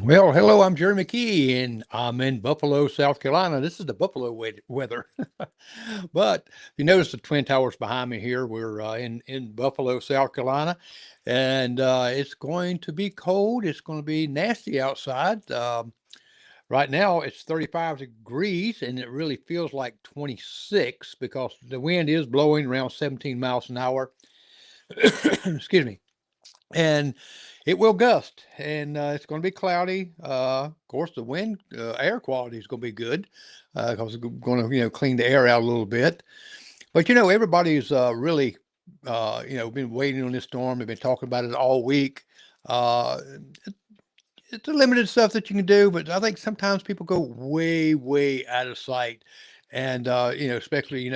Well, hello, I'm Jerry McKee, and I'm in Buffalo, South Carolina. This is the Buffalo weather. But you notice the Twin Towers behind me here. We're in Buffalo, South Carolina, and it's going to be cold. It's going to be nasty outside. Right now, it's 35 degrees, and it really feels like 26 because the wind is blowing around 17 miles an hour. Excuse me. And it will gust, and it's going to be cloudy. Of course, the wind air quality is going to be good because it's going to clean the air out a little bit. But everybody's really been waiting on this storm. They've been talking about it all week. Uh, it, it's a limited stuff that you can do, but I think sometimes people go way, way out of sight, and especially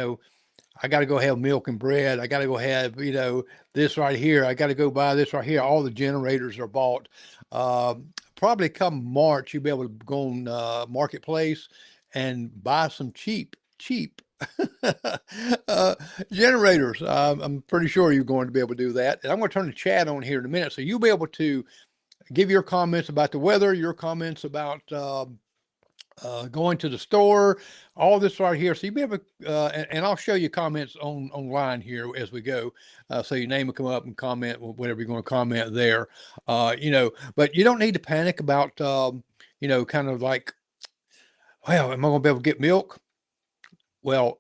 I got to go have milk and bread. I got to go have, this right here. I got to go buy this right here. All the generators are bought. Probably come March, you'll be able to go on Marketplace and buy some cheap uh, generators. I'm pretty sure you're going to be able to do that. And I'm going to turn the chat on here in a minute. So you'll be able to give your comments about the weather, your comments about going to the store, all this right here. So you'll be able to, and I'll show you comments online here as we go. So your name will come up and comment whatever you're going to comment there. But you don't need to panic about, kind of like, well, am I going to be able to get milk? Well,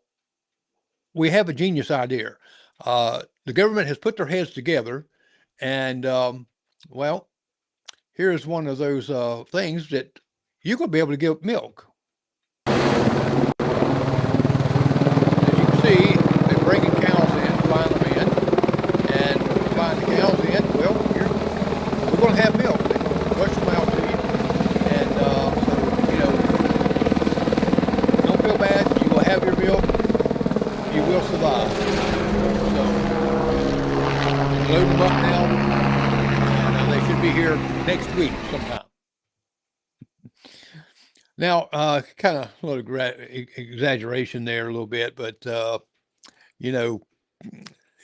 we have a genius idea. The government has put their heads together, and well, here's one of those things that you're going to be able to get milk. As you can see, they're bringing cows in, flying them in, and flying the cows in. Well, we're going to have milk. They're going to rush them out to you, and so don't feel bad. You will have your milk. You will survive. So load them up now, and they should be here next week sometime. Now, kind of a little exaggeration there a little bit, but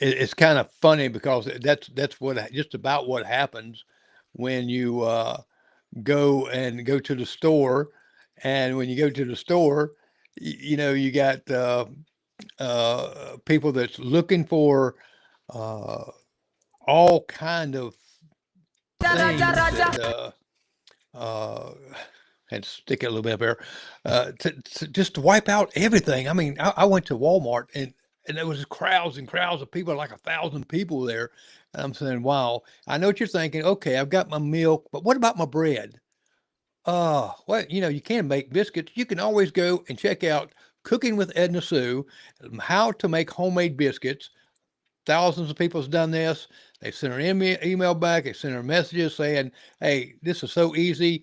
it's kind of funny because that's what just about what happens when you go to the store, and when you go to the store, you got people that's looking for all kind of things that and stick it a little bit up there, to just to wipe out everything. I mean, I went to Walmart, and there was crowds and crowds of people, like 1,000 people there. And I'm saying, wow, I know what you're thinking. Okay, I've got my milk, but what about my bread? Well, you can make biscuits. You can always go and check out Cooking with Edna Sue, how to make homemade biscuits. Thousands of people have done this. They sent her email back. They sent her messages saying, hey, this is so easy.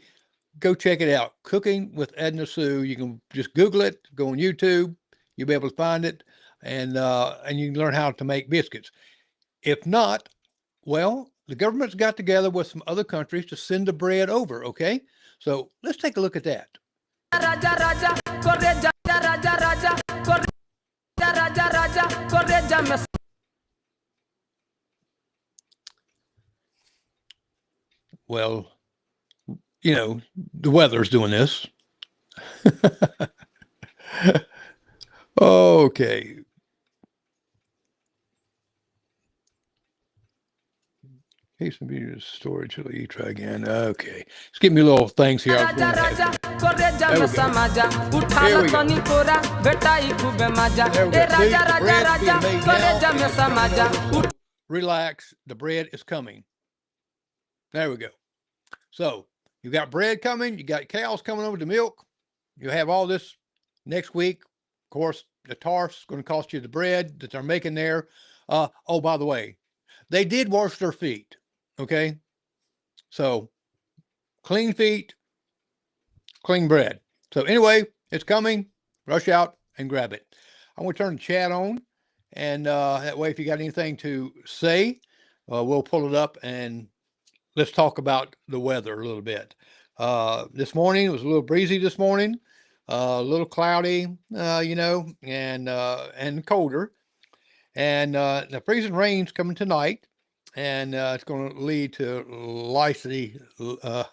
Go check it out. Cooking with Edna Sue. You can just Google it, go on YouTube. You'll be able to find it, and you can learn how to make biscuits. If not, well, the government's got together with some other countries to send the bread over, okay? So let's take a look at that. Well, the weather's doing this. Okay. Case of media storage. Let me try again. Okay. Just give me little things here. Relax. The bread is coming. There we go. So you got bread coming. You got cows coming over to milk. You have all this next week. Of course, the tarf's going to cost you the bread that they're making there. Oh, by the way, they did wash their feet. Okay. So clean feet, clean bread. So anyway, it's coming. Rush out and grab it. I'm going to turn the chat on. And that way, if you got anything to say, we'll pull it up and let's talk about the weather a little bit. This morning it was a little breezy this morning, a little cloudy, and colder. And the freezing rain's coming tonight, and it's going to lead to licy. All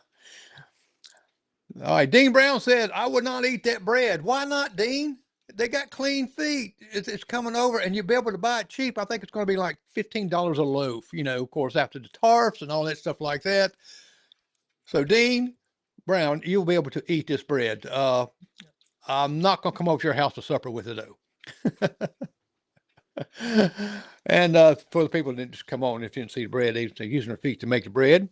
right, Dean Brown said, "I would not eat that bread." Why not, Dean? They got clean feet. It's coming over, and you'll be able to buy it cheap. I think it's going to be like $15 a loaf. Of course, after the tariffs and all that stuff like that. So, Dean Brown, you'll be able to eat this bread. I'm not going to come over to your house for supper with it, though. And for the people that didn't just come on, if you didn't see the bread, they're using their feet to make the bread.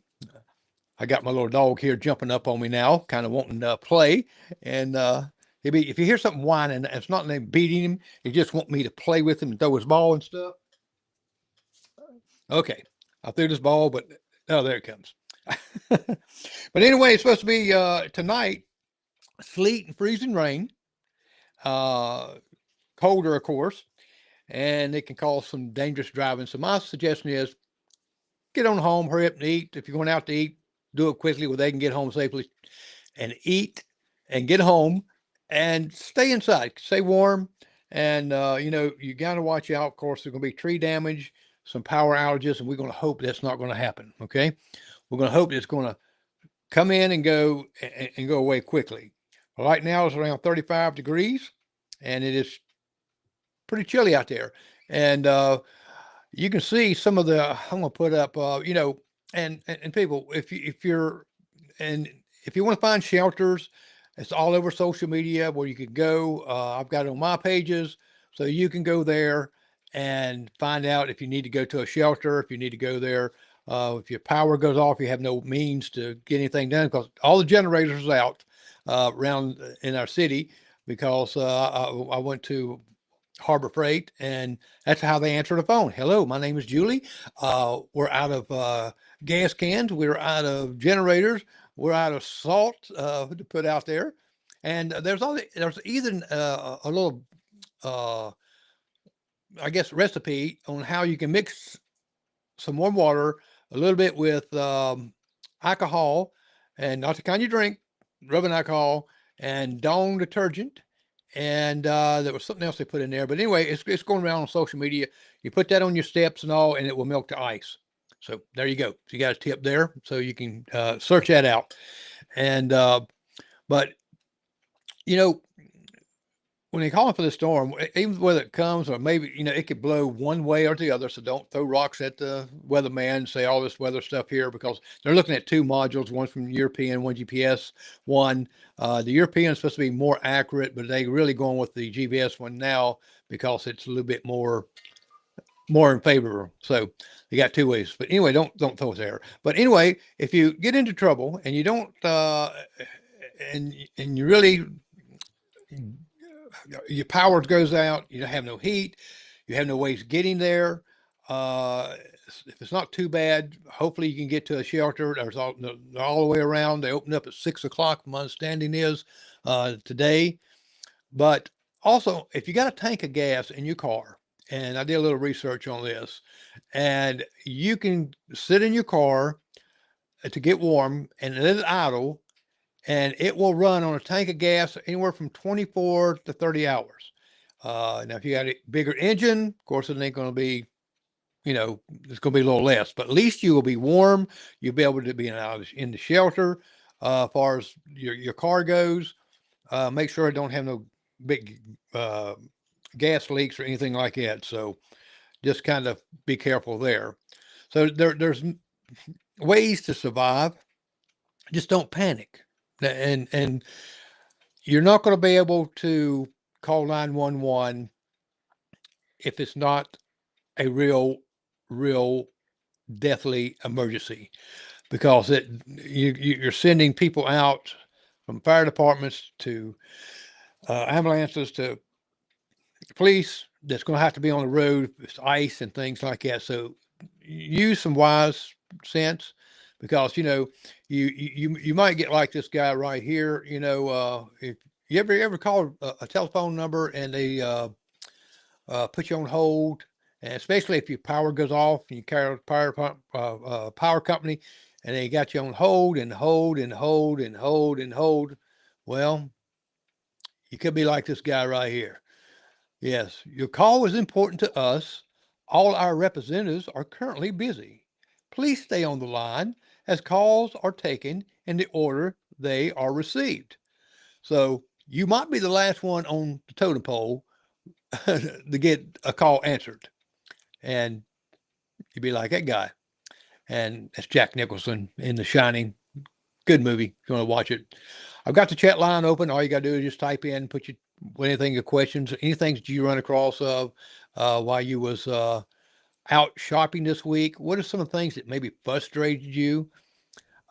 I got my little dog here jumping up on me now, kind of wanting to play. And if you hear something whining, it's not them beating him. He just want me to play with him and throw his ball and stuff. Okay, I threw this ball, but oh, there it comes. But anyway, it's supposed to be tonight, sleet and freezing rain, colder, of course, and it can cause some dangerous driving. So my suggestion is get on home, hurry up and eat. If you're going out to eat, do it quickly where they can get home safely and eat and get home and stay inside, stay warm. And, you got to watch out. Of course, there's going to be tree damage, some power outages, and we're going to hope that's not going to happen. Okay. We're going to hope it's going to come in and go away quickly. Right now it's around 35 degrees and it is pretty chilly out there. And, you can see some of the, I'm going to put up, and people, if you want to find shelters, it's all over social media where you can go. I've got it on my pages, so you can go there and find out if you need to go to a shelter, if you need to go there. If your power goes off, you have no means to get anything done because all the generators are out around in our city because I went to Harbor Freight, and that's how they answer the phone. Hello, my name is Julie. We're out of gas cans. We're out of generators. We're out of salt to put out there. And there's even a little, uh, I guess, recipe on how you can mix some warm water, a little bit with alcohol, and not the kind you drink, rubbing alcohol, and Dawn detergent. And there was something else they put in there. But anyway, it's going around on social media. You put that on your steps and all, and it will melt to ice. So there you go. So you got a tip there. So you can search that out. And but you know, when they call for the storm, even whether it comes or maybe, it could blow one way or the other. So don't throw rocks at the weatherman and say all this weather stuff here because they're looking at two modules, one from European, one GPS, one. The European is supposed to be more accurate, but they really going with the GPS one now because it's a little bit more in favor. So you got two ways. But anyway, don't throw it there. But anyway, if you get into trouble and you don't and you really your power goes out, you don't have no heat, you have no ways getting there. If it's not too bad, hopefully you can get to a shelter. There's all the way around. They open up at 6 o'clock. My understanding is today. But also, if you got a tank of gas in your car, and I did a little research on this, and you can sit in your car to get warm and let it idle and it will run on a tank of gas anywhere from 24 to 30 hours. Now, if you got a bigger engine, of course, it ain't going to be, it's going to be a little less, but at least you will be warm. You'll be able to be in the shelter. As far as your car goes, make sure it don't have no big gas leaks or anything like that. So just kind of be careful there. So there's ways to survive. Just don't panic. And you're not going to be able to call 911 if it's not a real deathly emergency because you're sending people out from fire departments to ambulances to police that's going to have to be on the road. It's ice and things like that. So use some wise sense because you might get like this guy right here. If you ever call a telephone number and they put you on hold, and especially if your power goes off and you carry a power company, and they got you on hold and hold and hold and hold and hold. Well, you could be like this guy right here. Yes, your call is important to us. All our representatives are currently busy. Please stay on the line as calls are taken in the order they are received. So you might be the last one on the totem pole to get a call answered. And you'd be like that guy. And that's Jack Nicholson in The Shining. Good movie. If you want to watch it. I've got the chat line open. All you got to do is just type in, put your anything, your questions, anything that you run across while you was out shopping this week. What are some of the things that maybe frustrated you?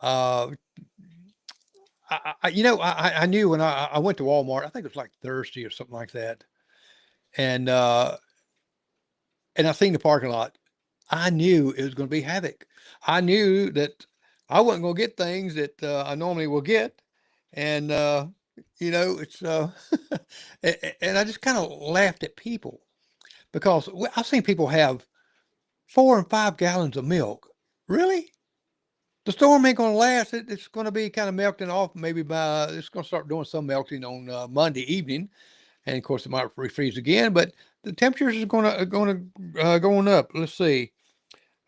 Uh, I knew when I went to Walmart. I think it was like Thursday or something like that, and uh, and I seen the parking lot. I knew it was going to be havoc. I knew that I wasn't going to get things that I normally will get, and it's and I just kind of laughed at people because I've seen people have 4 and 5 gallons of milk. Really? The storm ain't going to last. It's going to be kind of melting off. Maybe it's going to start doing some melting on Monday evening, and of course it might refreeze again. But the temperatures is going up. Let's see.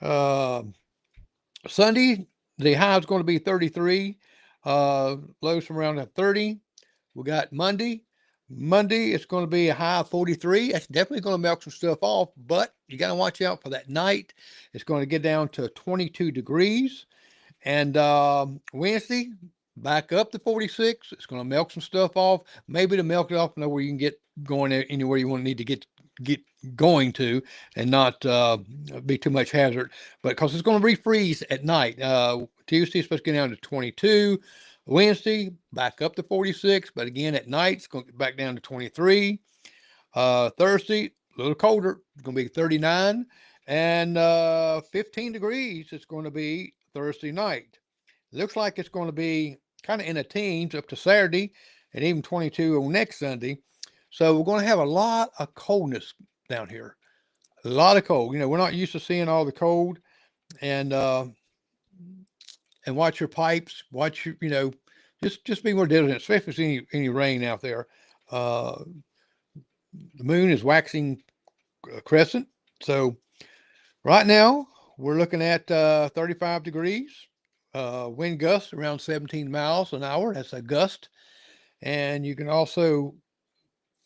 Uh, Sunday, the high is going to be 33. Lows from around 30. We got Monday. Monday, it's going to be a high of 43. That's definitely going to melt some stuff off, but you got to watch out for that night. It's going to get down to 22 degrees. And Wednesday, back up to 46. It's going to melt some stuff off. Maybe to melt it off, know where you can get going anywhere you want to need to get going to, and not be too much hazard. But because it's going to refreeze at night. Tuesday is supposed to get down to 22. Wednesday, back up to 46. But again, at night, it's going to get back down to 23. Thursday, a little colder. It's going to be 39. And 15 degrees, it's going to be Thursday night. It looks like it's going to be kind of in the teens up to Saturday, and even 22 on next Sunday. So we're going to have a lot of coldness down here. A lot of cold. We're not used to seeing all the cold, and watch your pipes. Watch your, just be more diligent, especially if there's any rain out there. Uh, the moon is waxing crescent, so right now we're looking at 35 degrees. Wind gusts around 17 miles an hour. That's a gust. And you can also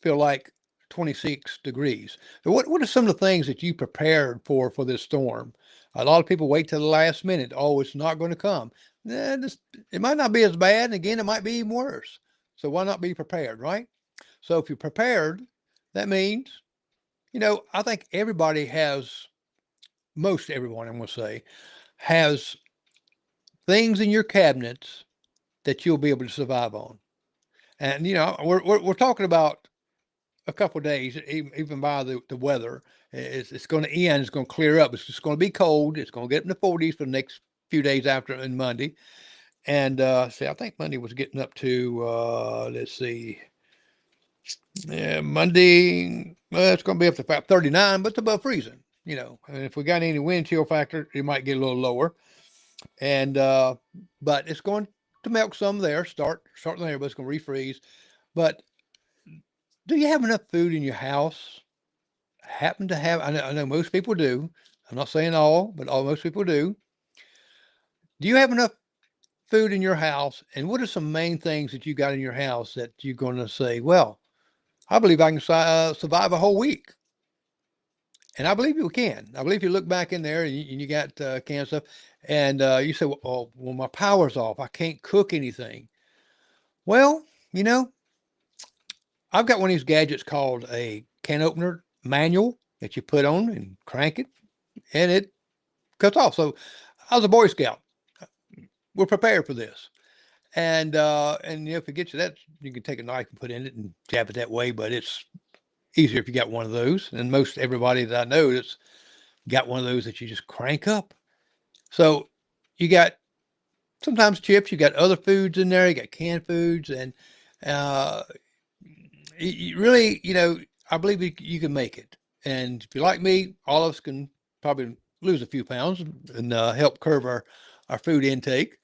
feel like 26 degrees. So what are some of the things that you prepared for this storm? A lot of people wait till the last minute. Oh, it's not going to come. It might not be as bad. And again, it might be even worse. So why not be prepared, right? So if you're prepared, that means, I think everybody most everyone, I'm going to say, has things in your cabinets that you'll be able to survive on. And, we're talking about a couple of days, even by the weather. It's going to end. It's going to clear up. It's just going to be cold. It's going to get in the 40s for the next few days after and Monday. And I think Monday was getting up to, let's see, yeah, Monday, it's going to be up to about 39, but it's above freezing. And if we got any wind chill factor, it might get a little lower. And but it's going to melt some there, starting there, but it's going to refreeze. But do you have enough food in your house? Happen to have? I know most people do. I'm not saying all, but most people do. Do you have enough food in your house? And what are some main things that you got in your house that you're going to say, well, I believe I can survive a whole week? And I believe you can. I believe you look back in there and you got canned stuff, and you say, well, my power's off. I can't cook anything. Well, I've got one of these gadgets called a can opener manual that you put on and crank it, and it cuts off. So I was a Boy Scout. We're prepared for this. And if it gets you that, you can take a knife and put in it and jab it that way. But it's easier if you got one of those. And most everybody that I know that's got one of those that you just crank up. So you got sometimes chips, you got other foods in there, you got canned foods, and uh, you really, I believe you can make it. And if you're like me, all of us can probably lose a few pounds and help curb our food intake,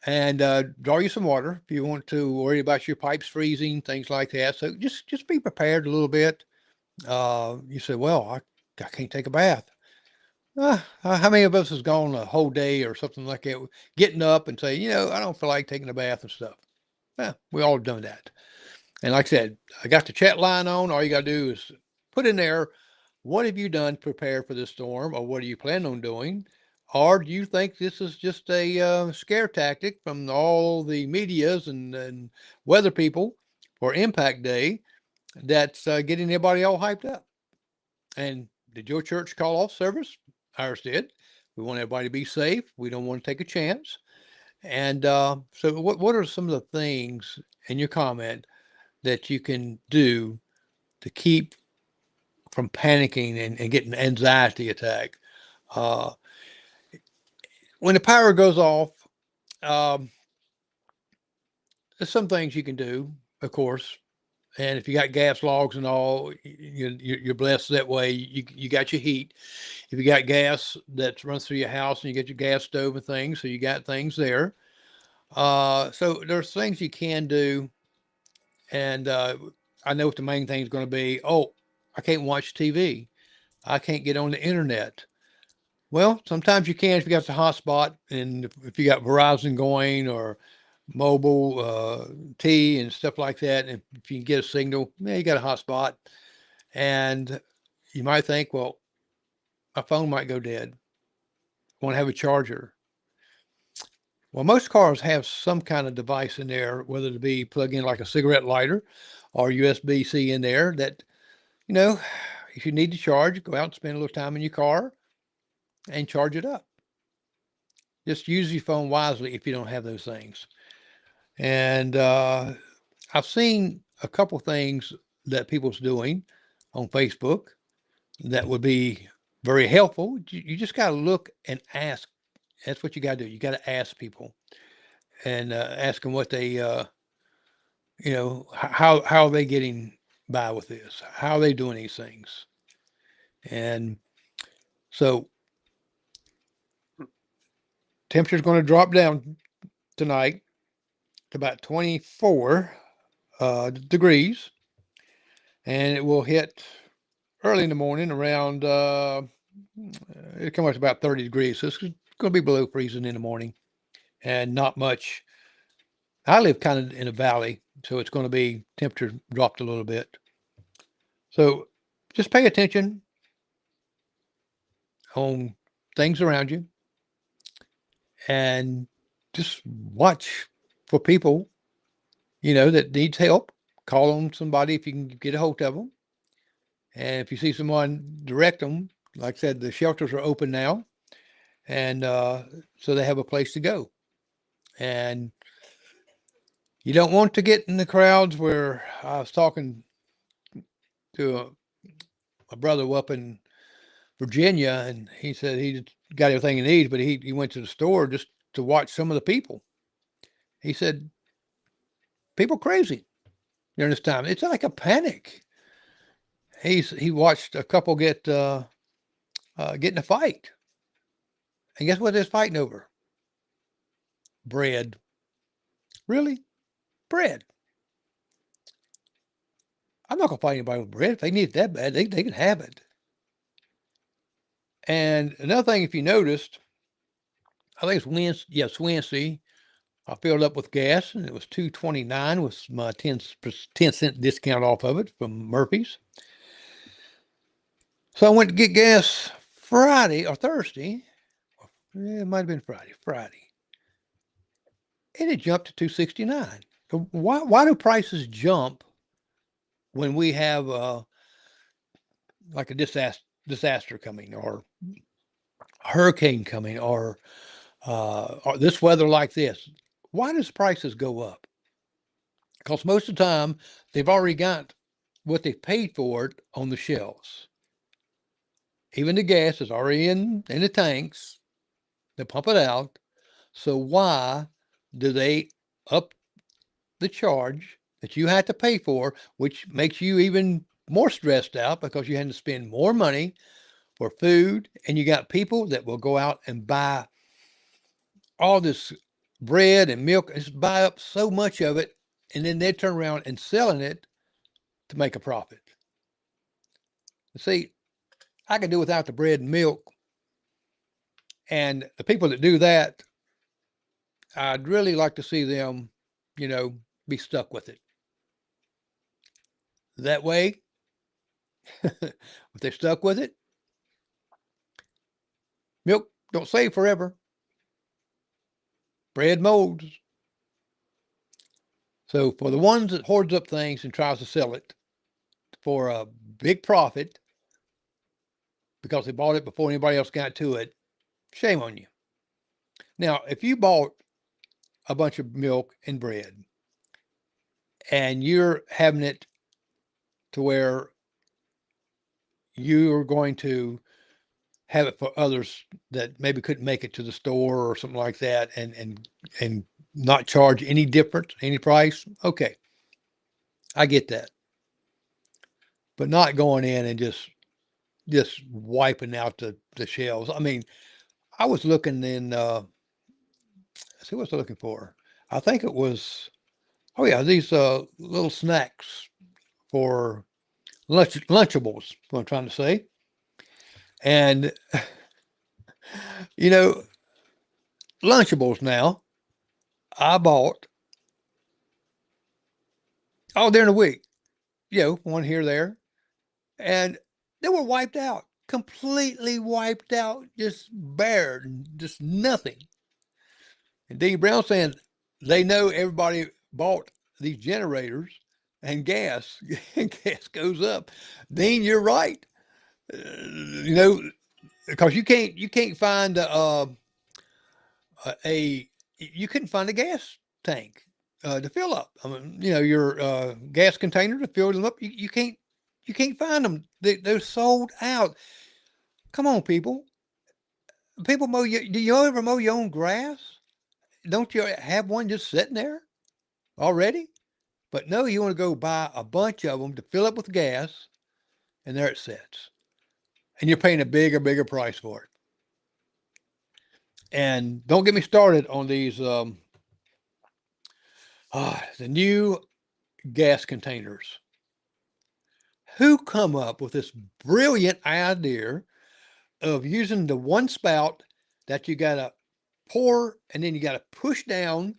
and draw you some water if you want to worry about your pipes freezing, things like that. So just be prepared a little bit. You say, well, I can't take a bath. How many of us has gone a whole day or something like that, getting up and say, I don't feel like taking a bath and stuff. Yeah, we all have done that. And like I said, I got the chat line on. All you got to do is put in there, what have you done to prepare for this storm, or what are you planning on doing? Or do you think this is just a scare tactic from all the medias and weather people for Impact Day that's getting everybody all hyped up? And did your church call off service? Ours did. We want everybody to be safe. We don't want to take a chance. And so, what are some of the things in your comment that you can do to keep from panicking and getting anxiety attack? Uh, when the power goes off, um, there's some things you can do, of course. And if you got gas logs and all, you're blessed that way. You got your heat. If you got gas that runs through your house and you get your gas stove and things, so you got things there. So there's things you can do. And I know what the main thing is going to be. Oh, I can't watch TV. I can't get on the internet. Well, sometimes you can if you got the hotspot and if you got Verizon going or mobile T and stuff like that. And if you can get a signal, yeah, you got a hotspot. And you might think, well, my phone might go dead. I want to have a charger. Well, most cars have some kind of device in there, whether it be plug in like a cigarette lighter or USB-C in there that, you know, if you need to charge, go out and spend a little time in your car and charge it up. Just use your phone wisely if you don't have those things. And I've seen a couple things that people's doing on Facebook that would be very helpful. You just got to look and ask. That's what you got to do. You got to ask people and ask them what they, how are they getting by with this? How are they doing these things? And so temperature's going to drop down tonight to about 24 degrees, and it will hit early in the morning around, it'll come up to about 30 degrees. So it's going to be below freezing in the morning and not much. I live kind of in a valley, so it's going to be temperature dropped a little bit. So just pay attention on things around you and just watch for people, that needs help. Call on somebody if you can get a hold of them. And if you see someone, direct them. Like I said, the shelters are open now. And so they have a place to go. And you don't want to get in the crowds where I was talking to a brother up in Virginia, and he said he got everything he needs, but he went to the store just to watch some of the people. He said, people crazy during this time. It's like a panic. He watched a couple get in a fight. And guess what they're fighting over? Bread. Really? Bread. I'm not going to fight anybody with bread. If they need it that bad, they can have it. And another thing, if you noticed, I think it's Wednesday. Yes, Wednesday. I filled up with gas, and it was $2.29 with my 10-cent discount off of it from Murphy's. So I went to get gas Friday or Thursday. It might have been Friday. And it jumped to $2.69. So why do prices jump when we have like a disaster coming or a hurricane coming or this weather like this? Why does prices go up? Because most of the time they've already got what they've paid for it on the shelves. Even the gas is already in the tanks. They pump it out. So why do they up the charge that you had to pay for, which makes you even more stressed out because you had to spend more money for food, and you got people that will go out and buy all this bread and milk, and just buy up so much of it, and then they turn around and selling it to make a profit. See, I can do without the bread and milk, and the people that do that, I'd really like to see them, be stuck with it. That way, if they're stuck with it, milk don't stay forever. Bread molds. So for the ones that hoards up things and tries to sell it for a big profit because they bought it before anybody else got to it, shame on you. Now, if you bought a bunch of milk and bread and you're having it to where you're going to have it for others that maybe couldn't make it to the store or something like that, and not charge any different, any price, okay, I get that. But not going in and just wiping out the shelves. I mean, I was looking in, see what was I looking for? I think it was, oh yeah, these little snacks for Lunchables, what I'm trying to say. And, you know, Lunchables now, I bought all during the week, one here, there, and they were wiped out, completely wiped out, just bare, just nothing. And Dean Brown saying they know everybody bought these generators and gas, and gas goes up. Dean, you're right. You know, because you can't find a you couldn't find a gas tank to fill up. I mean, your gas container to fill them up. You can't find them. They're sold out. Come on, people. People mow. Do you ever mow your own grass? Don't you have one just sitting there already? But no, you want to go buy a bunch of them to fill up with gas, and there it sits. And you're paying a bigger price for it. And don't get me started on these the new gas containers. Who come up with this brilliant idea of using the one spout that you got to pour and then you got to push down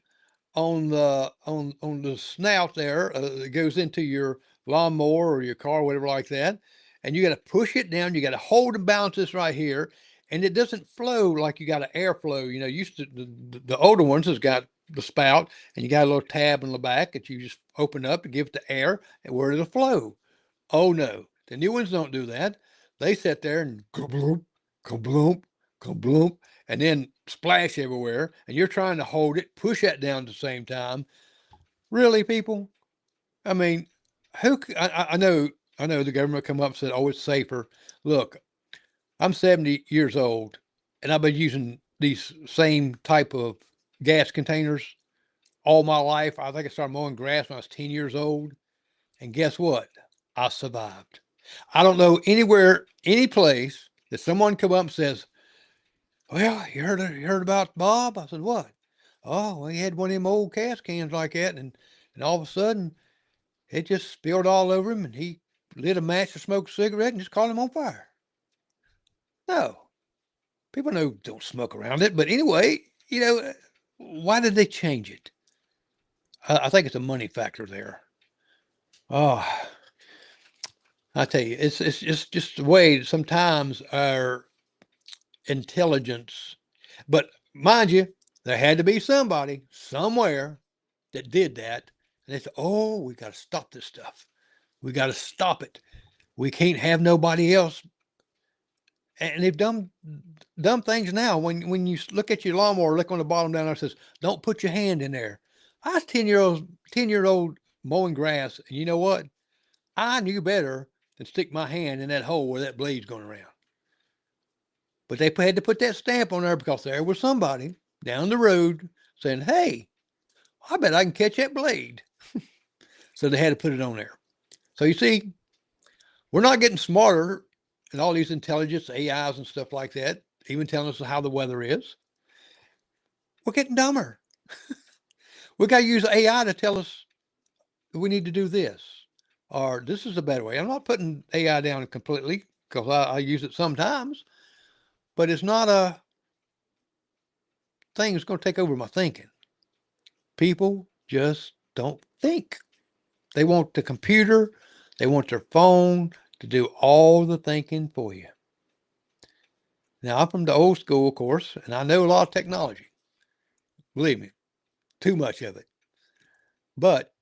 on the snout there that goes into your lawnmower or your car, whatever like that, and you got to push it down. You got to hold and balance this right here, and it doesn't flow like you got an airflow. Used to the older ones has got the spout, and you got a little tab in the back that you just open up and give it the air, and where it'll flow. Oh no, the new ones don't do that. They sit there and kabloop, kabloop, kabloop, and then splash everywhere, and you're trying to hold it, push that down at the same time. Really, people? I mean, I know the government come up and said, "Oh, it's safer." Look, I'm 70 years old, and I've been using these same type of gas containers all my life. I think I started mowing grass when I was 10 years old, and guess what? I survived. I don't know anywhere, any place that someone come up and says, "Well, you heard about Bob?" I said, "What?" "Oh, well, he had one of them old gas cans like that, and all of a sudden it just spilled all over him, and he lit a match to smoke a cigarette and just caught him on fire." No, people know don't smoke around it, but anyway, why did they change it? I think it's a money factor there. Oh, I tell you, it's just the way sometimes our intelligence, but mind you, there had to be somebody somewhere that did that. And they said, "Oh, we got to stop this stuff. We got to stop it. We can't have nobody else." And they've done dumb things now. When you look at your lawnmower, look on the bottom down there, it says, "Don't put your hand in there." I was 10-year old mowing grass, and you know what? I knew better than stick my hand in that hole where that blade's going around. But they had to put that stamp on there because there was somebody down the road saying, "Hey, I bet I can catch that blade." So they had to put it on there. So you see, we're not getting smarter and all these intelligence AIs and stuff like that, even telling us how the weather is. We're getting dumber. We got to use AI to tell us we need to do this, or this is a better way. I'm not putting AI down completely because I use it sometimes, but it's not a thing that's going to take over my thinking. People just don't think. They want the computer, they want their phone to do all the thinking for you. Now, I'm from the old school, of course, and I know a lot of technology. Believe me, too much of it. But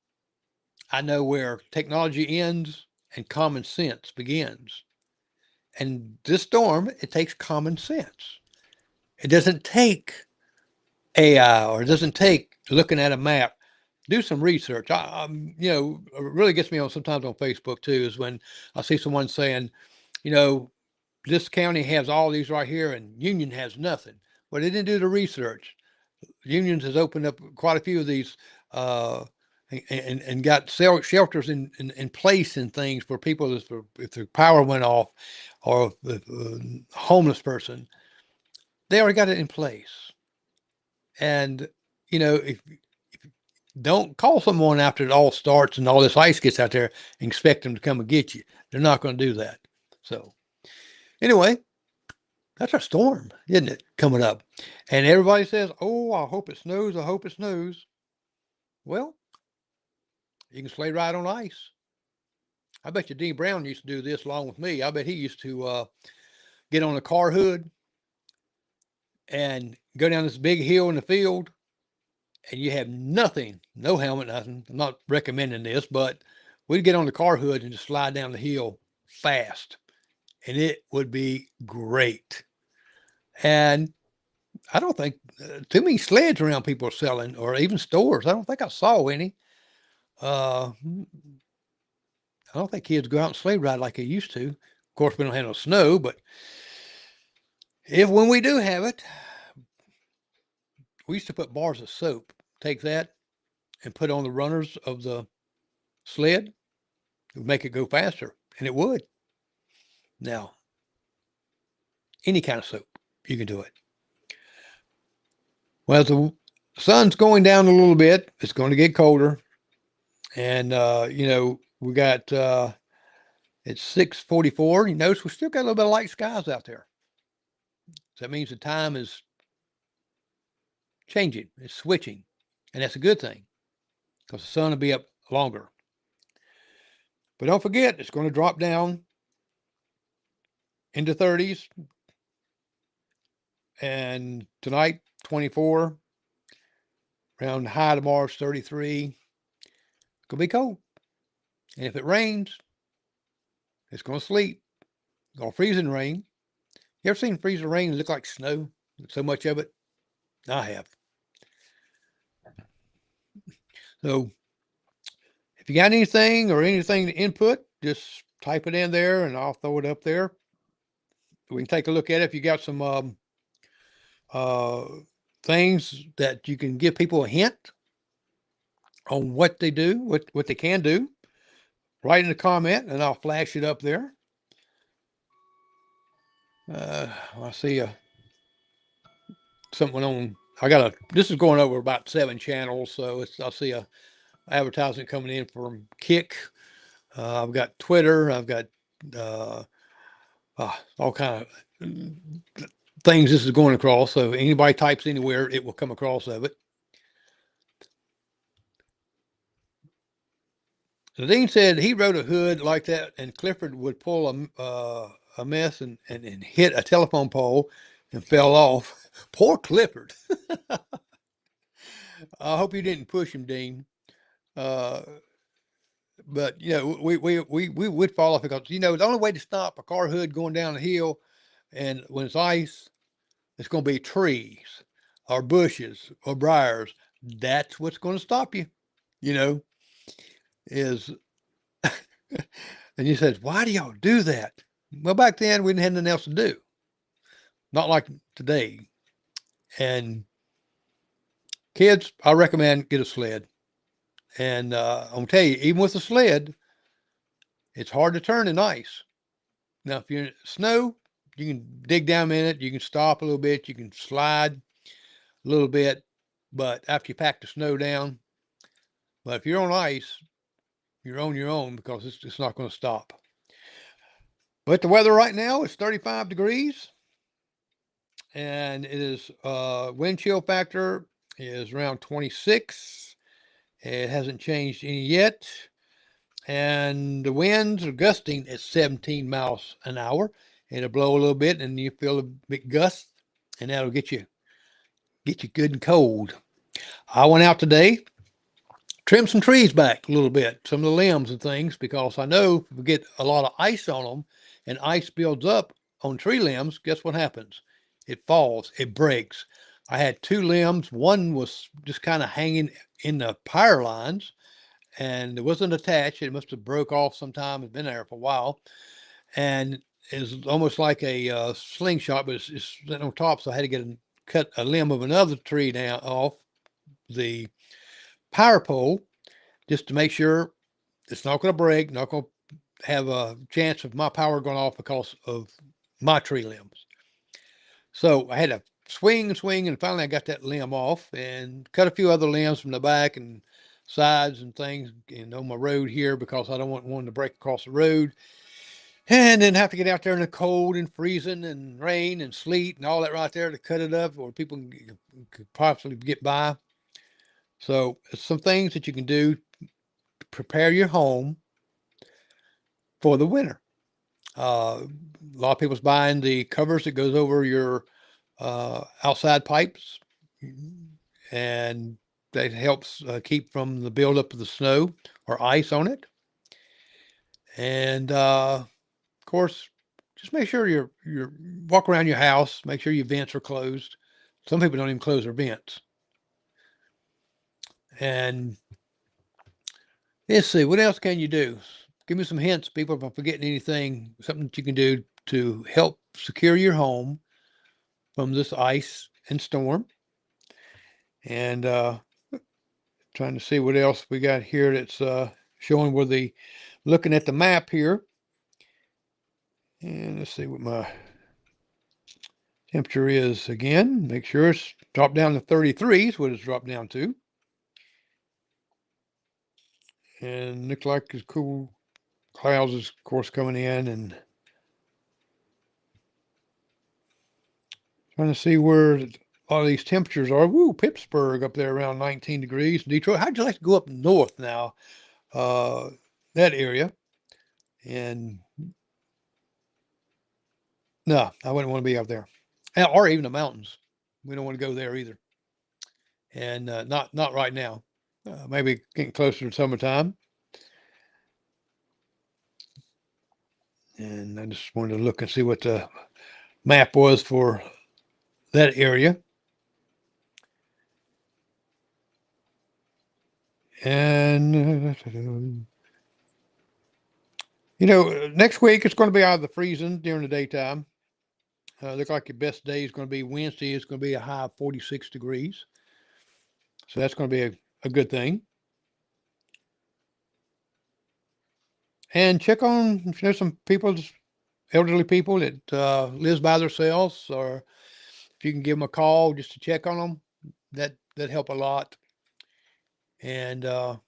I know where technology ends and common sense begins. And this storm, it takes common sense. It doesn't take AI or it doesn't take looking at a map. Do some research. It really gets me on sometimes on Facebook too, is when I see someone saying, you know, this county has all these right here and Union has nothing. Well, they didn't do the research. Unions has opened up quite a few of these uh, and got shelters in place and things for people if the power went off or if a homeless person, they already got it in place. And, if don't call someone after it all starts and all this ice gets out there and expect them to come and get you. They're not going to do that. So anyway, that's a storm, isn't it, coming up? And everybody says, oh, I hope it snows. I hope it snows. Well, you can sleigh ride on ice. I bet you Dean Brown used to do this along with me. I bet he used to get on a car hood and go down this big hill in the field, and you have nothing, no helmet, nothing. I'm not recommending this, but we'd get on the car hood and just slide down the hill fast, and it would be great. And I don't think too many sleds around people are selling, or even stores. I don't think I saw any. I don't think kids go out and sleigh ride like they used to. Of course, we don't have no snow, but if when we do have it, we used to put bars of soap. Take that and put on the runners of the sled. It would make it go faster, and it would. Now, any kind of soap, you can do it. Well, the sun's going down a little bit. It's going to get colder, and we got it's 6:44. You notice we still got a little bit of light skies out there. So that means the time is changing. It's switching, and that's a good thing because the sun will be up longer. But don't forget, it's going to drop down into 30s, and tonight 24. Around high tomorrow is 33. It's going to be cold. And if it rains, it's going to sleet. It's going to freeze in rain. You ever seen freezing rain look like snow? So much of it? I have. So if you got anything or anything to input, just type it in there and I'll throw it up there. We can take a look at it. If you got some uh, things that you can give people a hint on what they do, what they can do, write in the comment and I'll flash it up there. I see something on. This is going over about 7 channels, so I see a advertisement coming in from Kick. I've got Twitter. I've got uh, all kind of things this is going across. So anybody types anywhere, it will come across of it. So Dean said he wrote a hood like that, and Clifford would pull a mess and hit a telephone pole and fell off. Poor Clifford. I hope you didn't push him, Dean. Uh, but we would fall off because the only way to stop a car hood going down the hill, and when it's ice, it's going to be trees or bushes or briars. That's what's going to stop you. You know, is and you said, why do y'all do that? Well, back then we didn't have nothing else to do. Not like today. And kids, I recommend get a sled. And I'm gonna tell you, even with a sled, it's hard to turn in ice. Now, if you're in snow, you can dig down in it. You can stop a little bit. You can slide a little bit. but after you pack the snow down. But if you're on ice, you're on your own because it's not going to stop. But the weather right now is 35 degrees, and it is wind chill factor is around 26. It hasn't changed any yet. And the winds are gusting at 17 miles an hour. It'll blow a little bit, and you feel a big gust, and that'll get you good and cold. I went out today, trimmed some trees back a little bit, some of the limbs and things, because I know if we get a lot of ice on them, and ice builds up on tree limbs, guess what happens? It falls, it breaks. I had two limbs. One was just kind of hanging in the power lines, and it wasn't attached. It must have broke off sometime. It's been there for a while, and it's almost like a slingshot, but it's sitting on top. So I had to cut a limb of another tree down off the power pole just to make sure it's not going to break, not going to have a chance of my power going off because of my tree limbs. So I had to swing and swing, and finally I got that limb off and cut a few other limbs from the back and sides and things and on my road here because I don't want one to break across the road and then have to get out there in the cold and freezing and rain and sleet and all that right there to cut it up, or people could possibly get by. So it's some things that you can do to prepare your home for the winter. A lot of people's buying the covers that goes over your outside pipes, and that helps keep from the buildup of the snow or ice on it. And of course, just make sure you're walk around your house, make sure your vents are closed. Some people don't even close their vents. And let's see, what else can you do? Give me some hints, people, if I'm forgetting anything, something that you can do to help secure your home from this ice and storm. And trying to see what else we got here that's showing where looking at the map here. And let's see what my temperature is again. Make sure it's dropped down to 33 is what it's dropped down to. And looks like it's cool clouds is of course coming in, and trying to see where a lot of these temperatures are. Woo, Pittsburgh up there around 19 degrees. Detroit, how'd you like to go up north now? That area. And no, I wouldn't want to be up there. Or even the mountains. We don't want to go there either. And not right now. Maybe getting closer to summertime. And I just wanted to look and see what the map was for that area. And next week it's going to be out of the freezing during the daytime. Look like your best day is going to be Wednesday. It's going to be a high of 46 degrees. So that's going to be a good thing. And check on, if you know some people, elderly people that lives by themselves, or if you can give them a call just to check on them, that help a lot. And if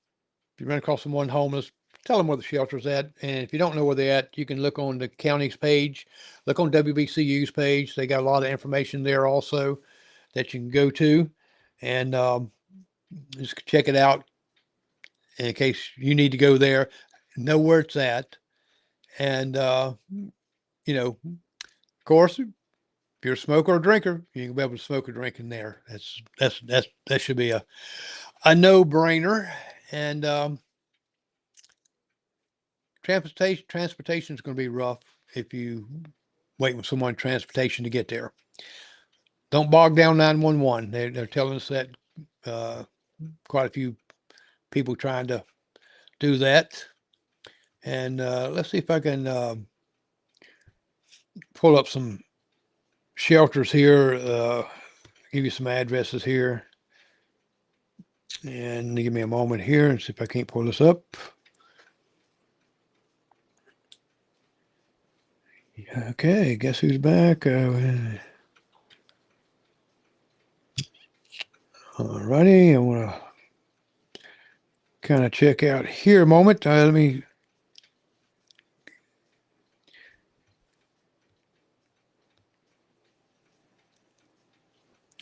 you run across someone homeless, tell them where the shelter's at. And if you don't know where they're at, you can look on the county's page, look on WBCU's page. They got a lot of information there also that you can go to, and just check it out in case you need to go there, know where it's at. And, of course, if you're a smoker or drinker, you can be able to smoke or drink in there. That should be a no-brainer. And transportation is going to be rough if you wait with someone transportation to get there. Don't bog down 911. They're telling us that quite a few people trying to do that. And let's see if I can pull up some shelters here, give you some addresses here. And give me a moment here and see if I can't pull this up. Okay, guess who's back? Alrighty, I want to kind of check out here a moment. Let me.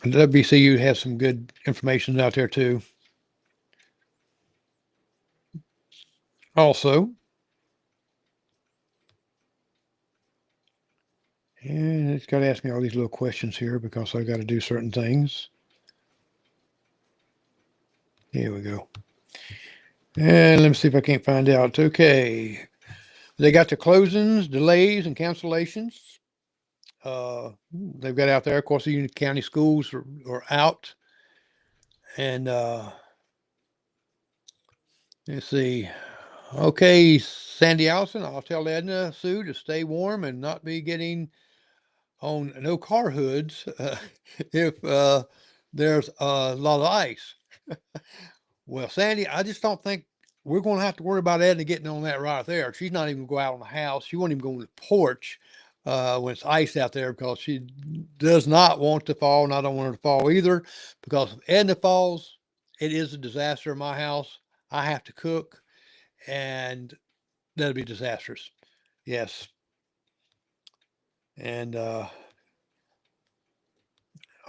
WCU has some good information out there too. Also, and it's got to ask me all these little questions here because I've got to do certain things. Here we go. And let me see if I can't find out. Okay. They got the closings, delays, and cancellations. They've got out there. Of course, the Union County schools are out. And let's see. Okay, Sandy Allison, I'll tell Edna Sue to stay warm and not be getting on no car hoods if there's a lot of ice. Well, Sandy, I just don't think we're going to have to worry about Edna getting on that right there. She's not even going to go out on the house. She won't even go on the porch when it's ice out there because she does not want to fall, and I don't want her to fall either. Because if Edna falls, it is a disaster in my house. I have to cook, and that'll be disastrous. Yes. And all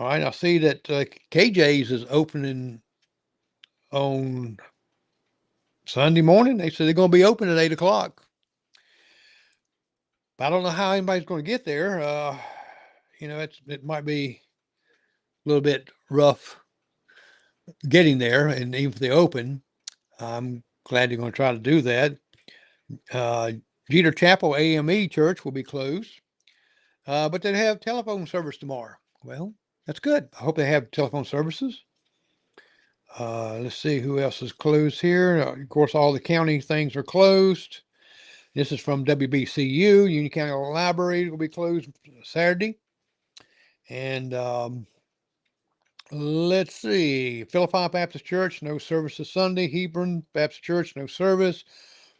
right, I see that KJ's is opening on Sunday morning. They said they're going to be open at 8 o'clock. I don't know how anybody's going to get there. It might be a little bit rough getting there, and even if they open, I'm glad they're going to try to do that. Jeter Chapel AME Church will be closed, but they have telephone service tomorrow. Well, that's good. I hope they have telephone services. Let's see who else is closed here. Of course, all the county things are closed. This is from WBCU. Union County Library will be closed Saturday. And let's see. Philippi Baptist Church, no services Sunday. Hebron Baptist Church, no service.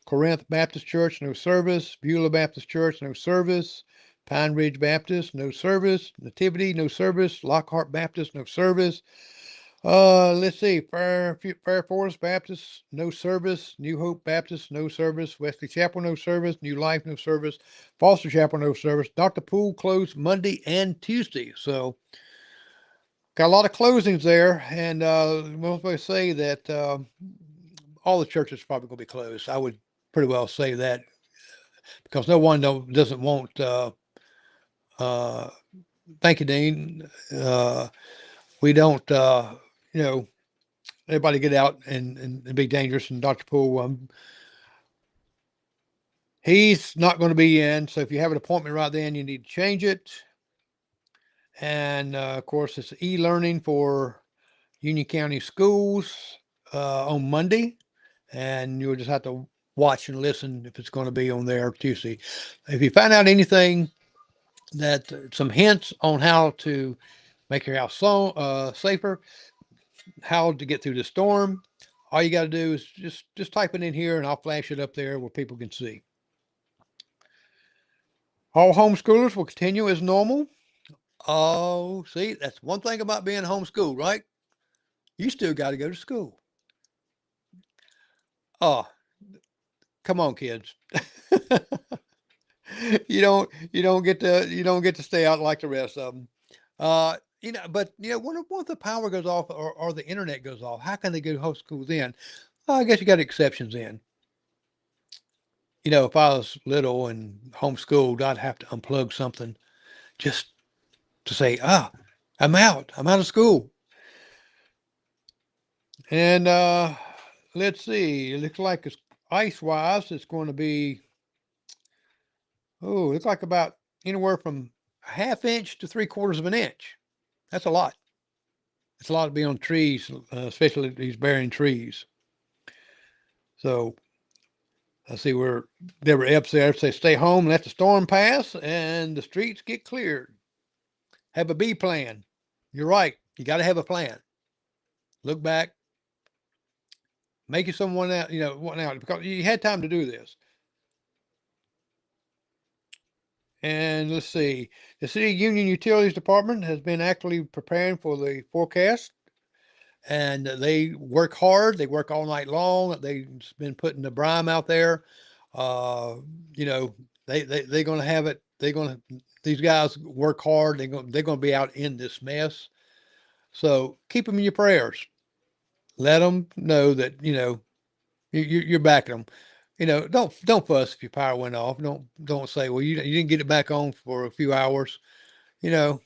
Corinth Baptist Church, no service. Beulah Baptist Church, no service. Pine Ridge Baptist, no service. Nativity, no service. Lockhart Baptist, no service. Let's see. Fair Forest Baptist, no service. New Hope Baptist, no service. Wesley Chapel, no service. New Life, no service. Foster Chapel, no service. Dr. Poole closed Monday and Tuesday. So got a lot of closings there. And most I say that all the churches are probably going to be closed. I would pretty well say that because no one doesn't want. Thank you, Dean. We don't. You know everybody get out and be dangerous. And Dr. Poole, he's not going to be in. So if you have an appointment right then, you need to change it. And of course, it's e-learning for Union County schools on Monday. And you'll just have to watch and listen if it's going to be on there Tuesday. If you find out anything that some hints on how to make your house safer, how to get through the storm, all you got to do is just type it in here and I'll flash it up there where people can see. All homeschoolers will continue as normal. Oh, see, that's one thing about being homeschooled, right? You still got to go to school. Oh, come on, kids. You don't get to stay out like the rest of them. But when the power goes off or the internet goes off, how can they go homeschool then? I guess you got exceptions in. If I was little and homeschooled, I'd have to unplug something just to say, I'm out. I'm out of school. And let's see. It looks like it's ice wise, it's going to be, it's like about anywhere from a half inch to 3/4 of an inch. That's a lot. It's a lot to be on trees, especially these bearing trees. So I see where Deborah Epps there say, stay home, let the storm pass, and the streets get cleared. Have a B plan. You're right. You got to have a plan. Look back, make you someone out, one out because you had time to do this. And let's see, the City Union Utilities Department has been actively preparing for the forecast and they work hard. They work all night long. They've been putting the brine out there. Uh, you know, they're going to have it. These guys work hard. They're going to be out in this mess. So keep them in your prayers. Let them know that, you're backing them. Don't fuss if your power went off. Don't say, well, you didn't get it back on for a few hours. You know,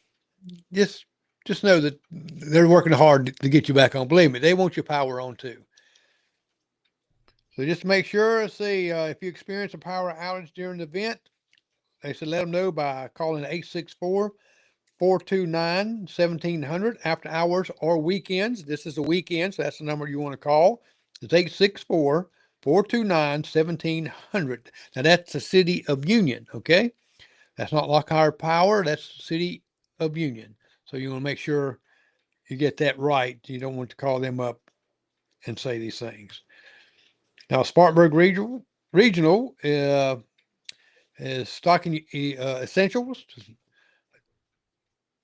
just just know that they're working hard to get you back on. Believe me, they want your power on too. So just to make sure, see if you experience a power outage during the event, they said let them know by calling 864-429-1700 after hours or weekends. This is a weekend, so that's the number you want to call. It's 864-429-1700. Now that's the city of Union, okay? That's not Lockhart Power, that's the city of Union. So you want to make sure you get that right. You don't want to call them up and say these things. Now, Spartanburg Regional is stocking essentials.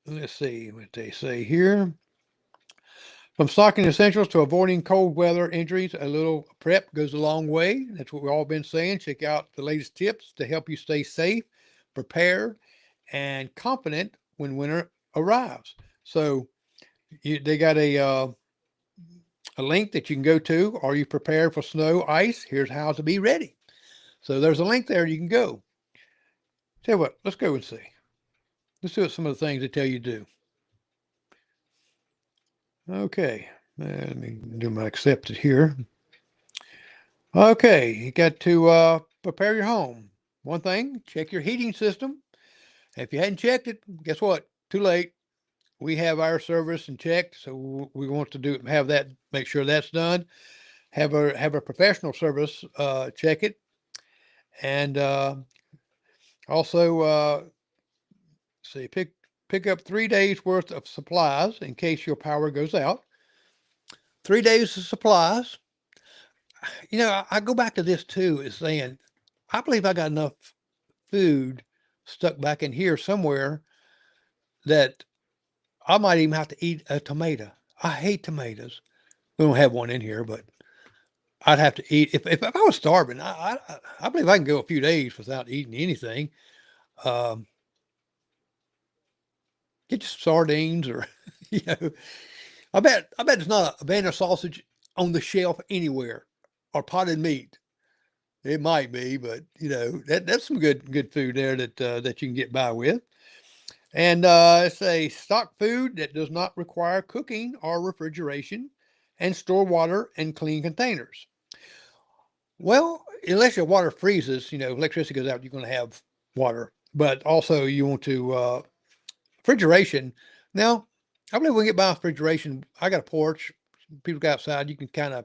Let's see what they say here. From stocking essentials to avoiding cold weather injuries, a little prep goes a long way. That's what we've all been saying. Check out the latest tips to help you stay safe, prepared, and confident when winter arrives. So they got a link that you can go to. Are you prepared for snow, ice? Here's how to be ready. So there's a link there you can go. Tell you what, let's go and see. Let's see what some of the things they tell you to do. Okay, let me do my accepted here. Okay, you got to prepare your home. One thing, check your heating system. If you hadn't checked it, guess what? Too late. We have our service and checked, so we want to have that. Make sure that's done. Have a professional service check it, and also see pick up 3 days worth of supplies in case your power goes out. 3 days of supplies. I go back to this too, is saying, I believe I got enough food stuck back in here somewhere that I might even have to eat a tomato. I hate tomatoes. We don't have one in here, but I'd have to eat if I was starving. I believe I can go a few days without eating anything. Um, get you some sardines, or you know, I bet there's not a Banner sausage on the shelf anywhere, or potted meat. It might be, but that's some good food there that you can get by with. And it's a stock food that does not require cooking or refrigeration, and store water in clean containers. Well, unless your water freezes, electricity goes out, you're going to have water. But also, you want to refrigeration. Now, I believe we can get by refrigeration. I got a porch. People go outside. You can kind of,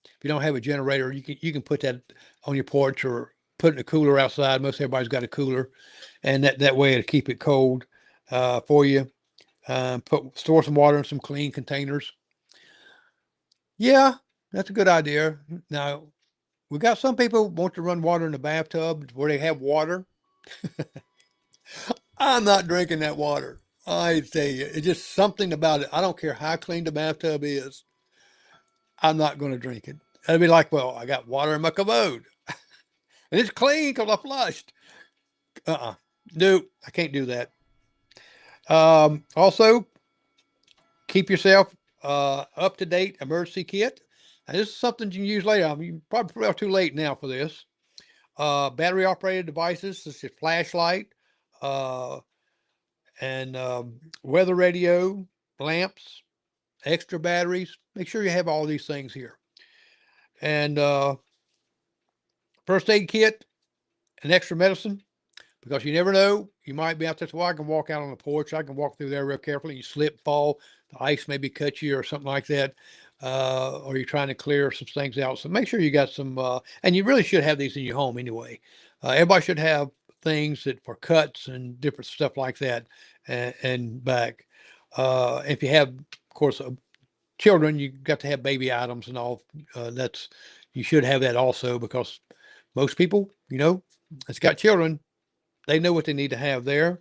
if you don't have a generator, you can put that on your porch or put it in a cooler outside. Most everybody's got a cooler, and that way it'll keep it cold for you. Store some water in some clean containers. Yeah, that's a good idea. Now, we got some people want to run water in the bathtub where they have water. I'm not drinking that water. I tell you, it's just something about it. I don't care how clean the bathtub is. I'm not going to drink it. It'd be like, well, I got water in my commode and it's clean because I flushed. Uh-uh. Nope, I can't do that. Also, keep yourself up to date emergency kit. And this is something you can use later. I mean, you probably too late now for this. Battery operated devices such as flashlight, uh, and weather radio, lamps, extra batteries. Make sure you have all these things here. And first aid kit and extra medicine, because you never know. You might be out there. So I can walk out on the porch. I can walk through there real carefully. You slip, fall, the ice maybe cut you or something like that. Or you're trying to clear some things out. So make sure you got some, and you really should have these in your home anyway. Everybody should have things that for cuts and different stuff like that, and back. If you have, of course, children, you got to have baby items and all. You should have that also, because most people, that's got children, they know what they need to have there.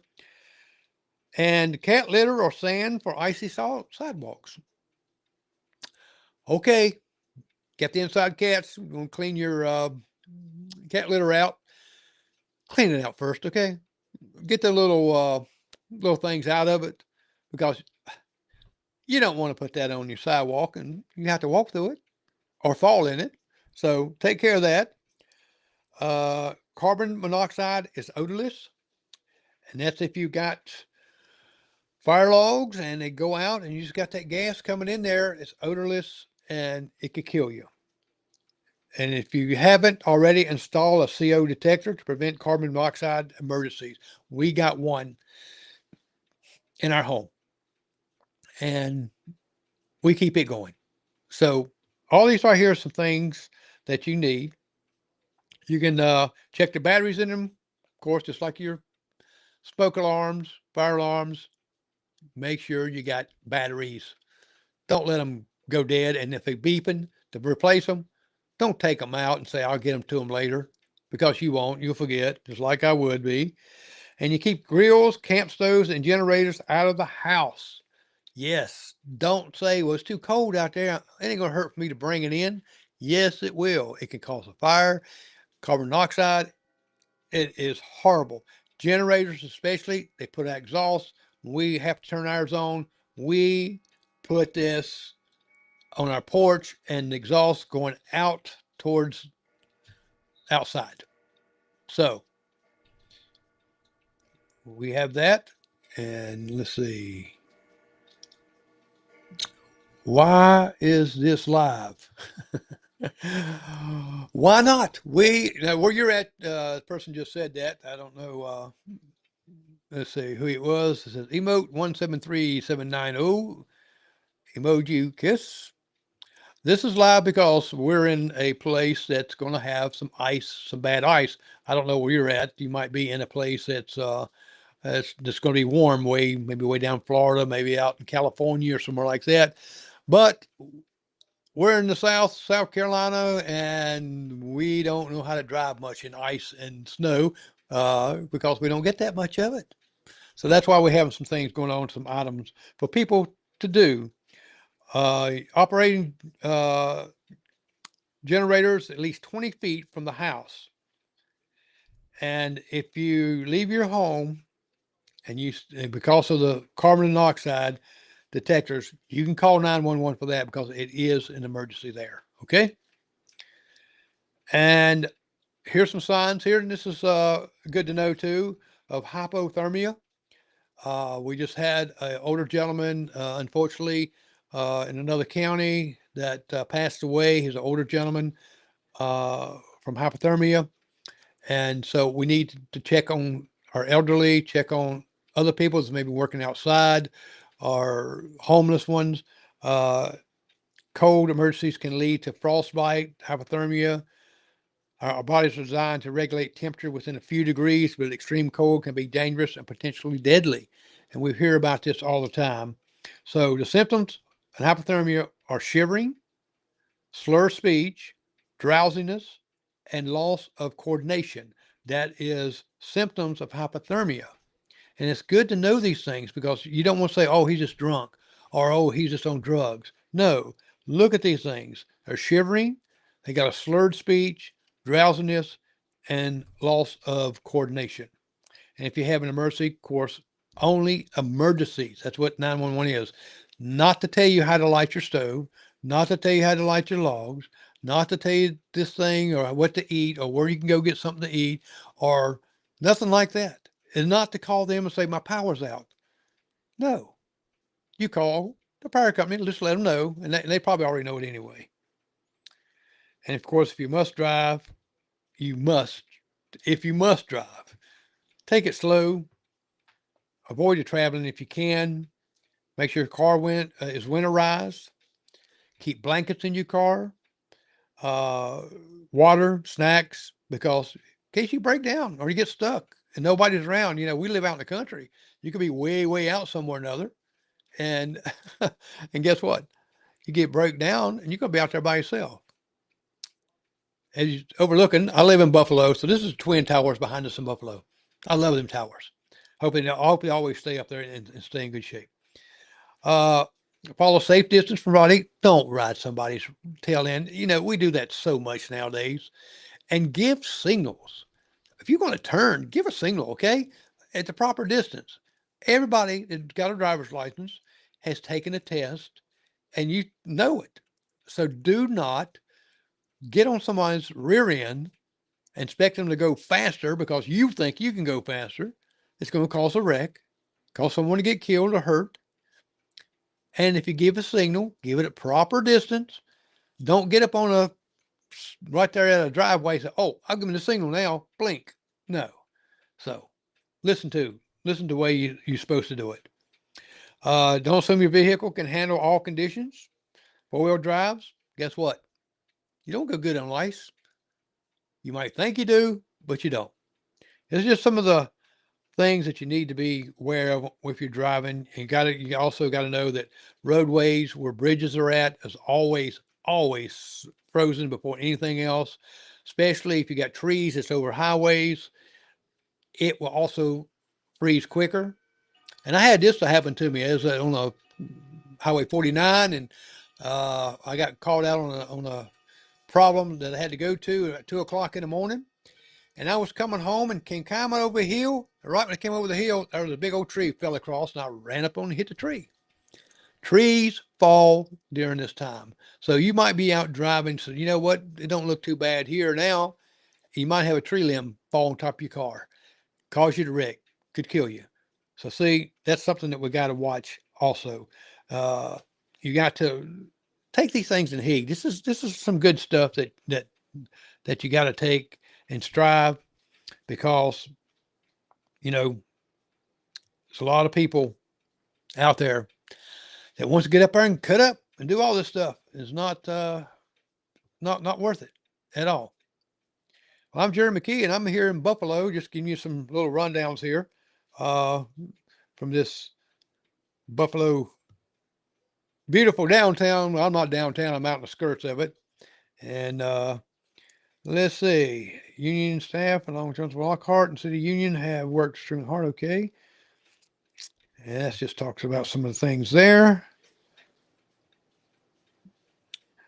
And cat litter or sand for icy sidewalks. Okay, get the inside cats. We're going to clean your cat litter out. Clean it out first, okay? Get the little things out of it, because you don't want to put that on your sidewalk and you have to walk through it or fall in it. So take care of that. Carbon monoxide is odorless, and that's if you got fire logs and they go out and you just got that gas coming in there. It's odorless and it could kill you. And if you haven't already installed a CO detector to prevent carbon monoxide emergencies, we got one in our home and we keep it going. So all these right here are some things that you need. You can check the batteries in them, of course, just like your smoke alarms, fire alarms. Make sure you got batteries. Don't let them go dead. And if they're beeping, to replace them, don't take them out and say, I'll get them to them later, because you won't. You'll forget, just like I would be. And you keep grills, camp stoves, and generators out of the house. Yes, don't say, well, it's too cold out there. It ain't going to hurt for me to bring it in. Yes, it will. It can cause a fire. Carbon monoxide, it is horrible. Generators, especially, they put out exhaust. When we have to turn ours on, we put this on our porch and the exhaust going out towards outside. So we have that. And let's see. Why is this live? Why not? Where you're at, the person just said that. I don't know. Let's see who it was. It says emote 173790 emoji kiss. This is live because we're in a place that's going to have some ice, some bad ice. I don't know where you're at. You might be in a place that's going to be warm, maybe way down Florida, maybe out in California or somewhere like that. But we're in the South Carolina, and we don't know how to drive much in ice and snow because we don't get that much of it. So that's why we have some things going on, some items for people to do. Operating generators at least 20 feet from the house. And if you leave your home and because of the carbon monoxide detectors, you can call 911 for that, because it is an emergency there. Okay. And here's some signs here, and this is good to know too, of hypothermia. We just had an older gentleman, unfortunately, in another county that passed away. He's an older gentleman from hypothermia. And so we need to check on our elderly, check on other people that's maybe working outside, or homeless ones. Cold emergencies can lead to frostbite, hypothermia. Our bodies are designed to regulate temperature within a few degrees, but extreme cold can be dangerous and potentially deadly. And we hear about this all the time. So the symptoms of hypothermia are shivering, slur speech, drowsiness, and loss of coordination. That is symptoms of hypothermia. And it's good to know these things, because you don't want to say, oh, he's just drunk, or oh, he's just on drugs. No, look at these things. They're shivering, they got a slurred speech, drowsiness, and loss of coordination. And if you have an emergency, of course, only emergencies. That's what 911 is. Not to tell you how to light your stove, not to tell you how to light your logs, not to tell you this thing or what to eat or where you can go get something to eat or nothing like that. And not to call them and say, my power's out. No, you call the power company, just let them know. And they probably already know it anyway. And of course, if you must drive, you must, if you must drive, take it slow. Avoid the traveling if you can. Make sure your car is winterized. Keep blankets in your car. Uh, Water, snacks, because in case you break down or you get stuck and nobody's around, we live out in the country. You could be way, way out somewhere or another. And and guess what? You get broke down and you're gonna be out there by yourself. As you overlooking, I live in Buffalo, so this is Twin Towers behind us in Buffalo. I love them towers. I hope they always stay up there and stay in good shape. Uh, Follow safe distance from body. Don't ride somebody's tail end. We do that so much nowadays. And give signals. If you're going to turn, give a signal, okay? At the proper distance. Everybody that's got a driver's license has taken a test and you know it. So do not get on somebody's rear end and expect them to go faster because you think you can go faster. It's going to cause a wreck, cause someone to get killed or hurt. And if you give a signal, give it a proper distance. Don't get up on a right there at a driveway. Say, "Oh, I'll give them the signal now." Blink. No. So listen to the way you're supposed to do it. Don't assume your vehicle can handle all conditions. Four-wheel drives. Guess what? You don't go good on ice. You might think you do, but you don't. It's just some of the things that you need to be aware of if you're driving. You also got to know that roadways where bridges are at is always frozen before anything else, especially if you got trees that's over highways. It will also freeze quicker. And I had this to happen to me. As on a Highway 49, and I got called out on a problem that I had to go to at 2 o'clock in the morning. And I was coming home and came climbing over a hill. Right when I came over the hill, there was a big old tree fell across, and I ran up on and hit the tree. Trees fall during this time. So you might be out driving. So you know what? It don't look too bad here now. You might have a tree limb fall on top of your car, cause you to wreck, could kill you. So see, that's something that we got to watch also. Uh, you got to take these things in heed. This is some good stuff that you got to take and strive because you know there's a lot of people out there that wants to get up there and cut up and do all this stuff. It's not worth it at all. Well, I'm Jerry McKee, and I'm here in Buffalo, just giving you some little rundowns here uh, from this Buffalo beautiful downtown. Well, I'm not downtown. I'm out in the skirts of it. And let's see. Union staff, along with Johnson Lockhart and City Union, have worked extremely hard. Okay. And that just talks about some of the things there.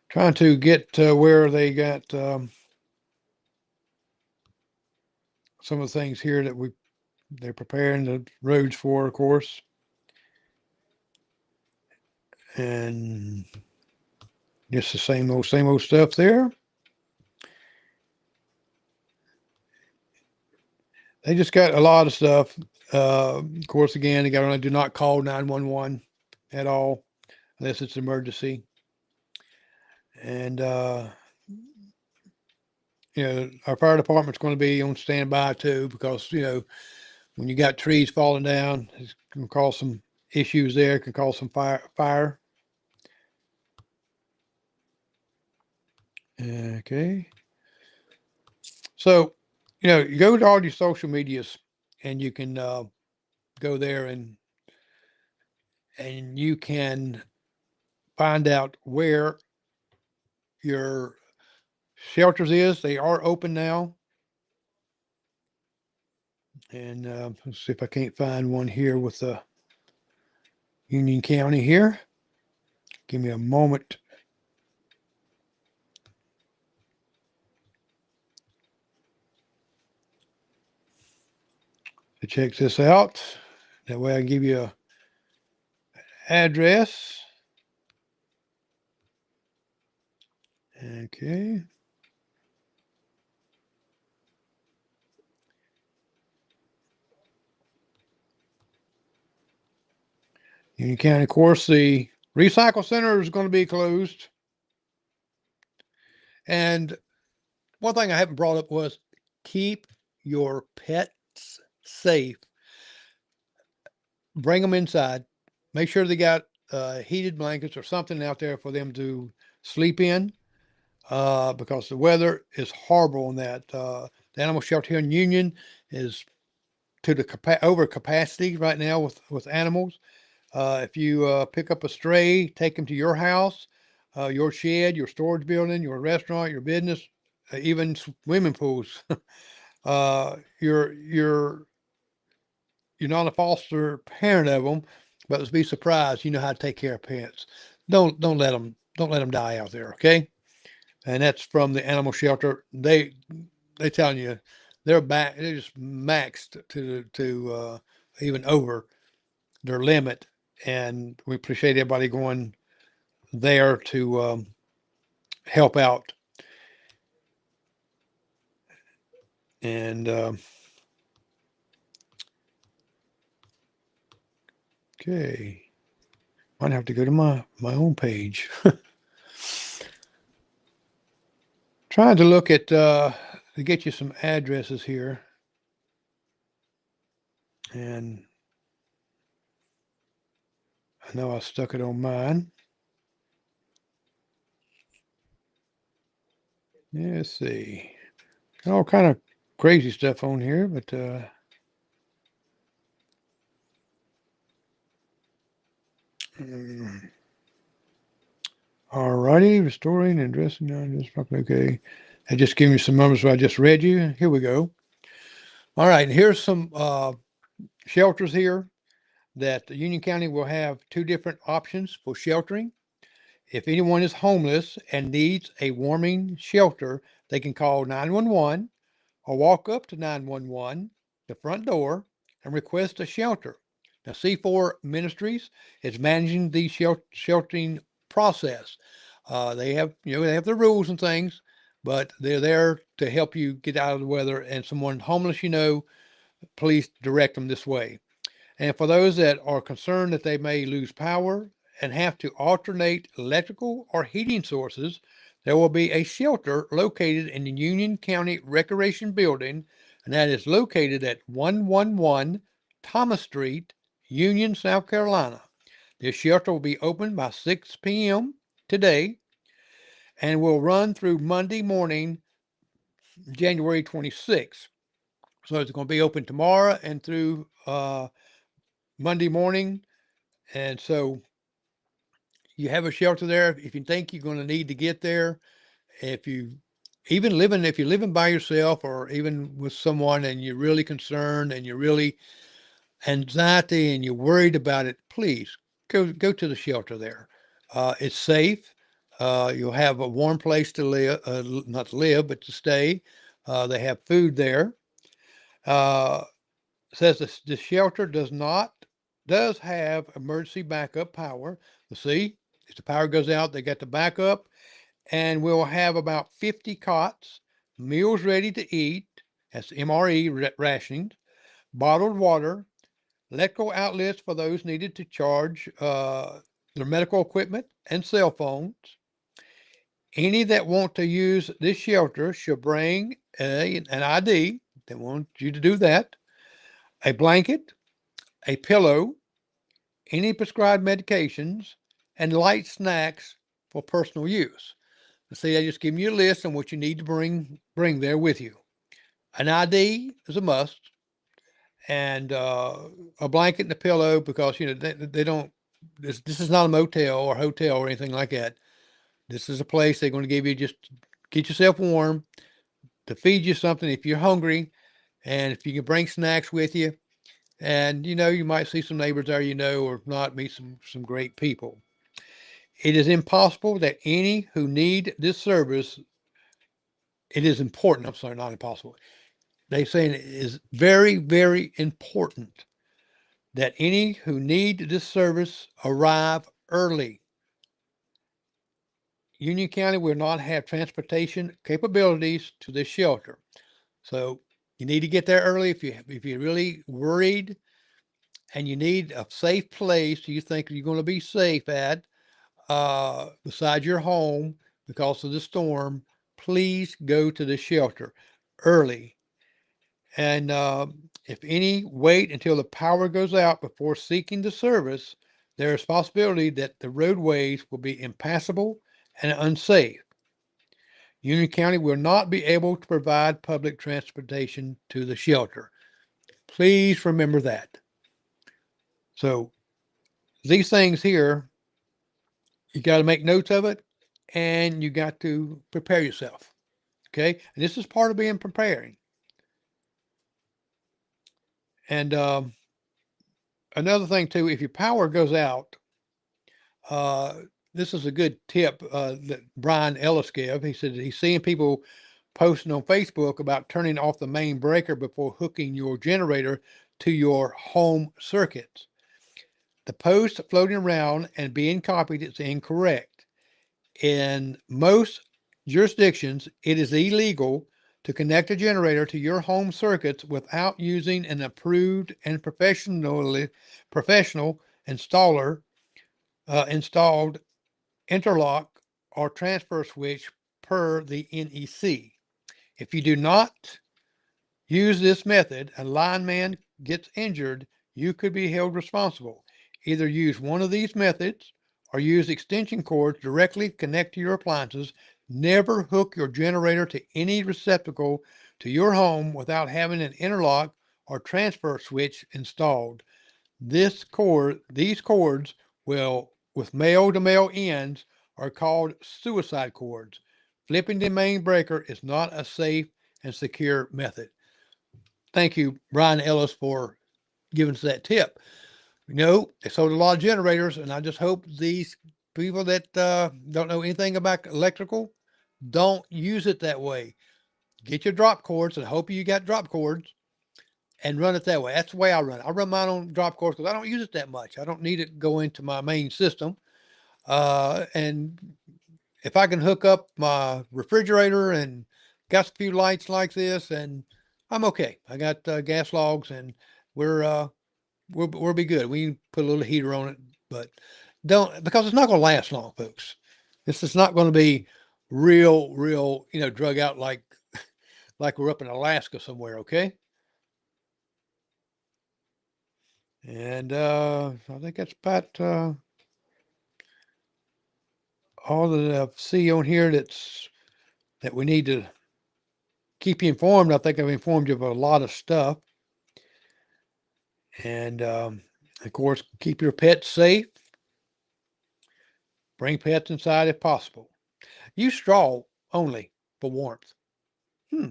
Trying to get to where they got some of the things here that they're preparing the roads for, of course. And just the same old stuff there. They just got a lot of stuff. Of course, again, they got to do not call 911 at all unless it's an emergency. And, our fire department's going to be on standby too because, when you got trees falling down, it can cause some issues there, it can cause some fire. Okay. So, you go to all your social medias and you can go there and you can find out where your shelters is. They are open now. And let's see if I can't find one here with the Union County here. Give me a moment. To check this out. That way I can give you a address. Okay. Union County, of course, the recycle center is going to be closed. And one thing I haven't brought up was keep your pets safe. Bring them inside. Make sure they got heated blankets or something out there for them to sleep in because the weather is horrible on that. The animal shelter here in Union is to the over capacity right now with animals. If you pick up a stray, take them to your house, your shed, your storage building, your restaurant, your business, even swimming pools. uh, you're you're you're not a foster parent of them. but let's be surprised. You know how to take care of pets. Don't let them die out there. Okay, and that's from the animal shelter. They telling you they're just maxed to even over their limit, and we appreciate everybody going there to help out. And okay, might have to go to my own page. Trying to look at to get you some addresses here, and I know I stuck it on mine. Let's see, all kind of crazy stuff on here, but mm, all righty, restoring and addressing. Okay, I just gave you some numbers I just read you. Here we go. All right, here's some shelters here that Union County will have two different options for sheltering. If anyone is homeless and needs a warming shelter, they can call 911 or walk up to 911, the front door, and request a shelter. Now, C4 Ministries is managing the sheltering process. They have the rules and things, but they're there to help you get out of the weather. And someone homeless, please direct them this way. And for those that are concerned that they may lose power and have to alternate electrical or heating sources, there will be a shelter located in the Union County Recreation Building, and that is located at 111 Thomas Street, Union, South Carolina. This shelter will be open by 6 p.m. today and will run through Monday morning, January 26th. So it's going to be open tomorrow and through Monday morning. And so you have a shelter there if you think you're going to need to get there. If you if you're living by yourself or even with someone and you're really concerned and you're really anxiety and you're worried about it, please go to the shelter there. It's safe. You'll have a warm place to live, not to live, but to stay. They have food there. Uh, says the shelter does have emergency backup power. See, if the power goes out, they got the backup, and we'll have about 50 cots, meals ready to eat. That's MRE rationing, bottled water, electrical outlets for those needed to charge their medical equipment and cell phones. Any that want to use this shelter should bring an ID. They want you to do that. A blanket, a pillow, any prescribed medications, and light snacks for personal use. See, I just give you a list on what you need to bring there with you. An ID is a must, and a blanket and a pillow because they don't. This is not a motel or hotel or anything like that. This is a place they're going to give you just get yourself warm, to feed you something if you're hungry, and if you can bring snacks with you. And you might see some neighbors there, or if not, meet some great people. It is impossible that any who need this service, it is important. I'm sorry, not impossible. They saying it is very, very important that any who need this service arrive early. Union County will not have transportation capabilities to this shelter. So you need to get there early if you're really worried and you need a safe place you think you're going to be safe at beside your home because of the storm. Please go to the shelter early. And if any wait until the power goes out before seeking the service, there is possibility that the roadways will be impassable and unsafe. Union County will not be able to provide public transportation to the shelter. Please remember that. So these things here, you got to make notes of it and you got to prepare yourself. Okay. And this is part of being preparing. And another thing too, if your power goes out, uh, this is a good tip that Brian Ellis gave. He said he's seeing people posting on Facebook about turning off the main breaker before hooking your generator to your home circuits. The post floating around and being copied is incorrect. In most jurisdictions, it is illegal to connect a generator to your home circuits without using an approved and professional installer installed interlock or transfer switch per the NEC. If you do not use this method, a lineman gets injured, you could be held responsible. Either use one of these methods or use extension cords directly connect to your appliances. Never hook your generator to any receptacle to your home without having an interlock or transfer switch installed. These cords will, with male to male ends, are called suicide cords. Flipping the main breaker is not a safe and secure method. Thank you, Brian Ellis, for giving us that tip. They sold a lot of generators, and I just hope these people that don't know anything about electrical don't use it that way. Get your drop cords, and hope you got drop cords, and run it that way. That's the way I run it. I run mine on drop cords because I don't use it that much. I don't need it to go into my main system. And if I can hook up my refrigerator and got a few lights like this, and I'm okay. I got gas logs, and we're uh, we'll be good. We can put a little heater on it, but don't, because it's not going to last long, folks. This is not going to be real, drug out like we're up in Alaska somewhere. Okay. And I think that's about all that I see on here that we need to keep you informed. I think I've informed you of a lot of stuff. And of course, keep your pets safe. Bring pets inside if possible. Use straw only for warmth. Hmm.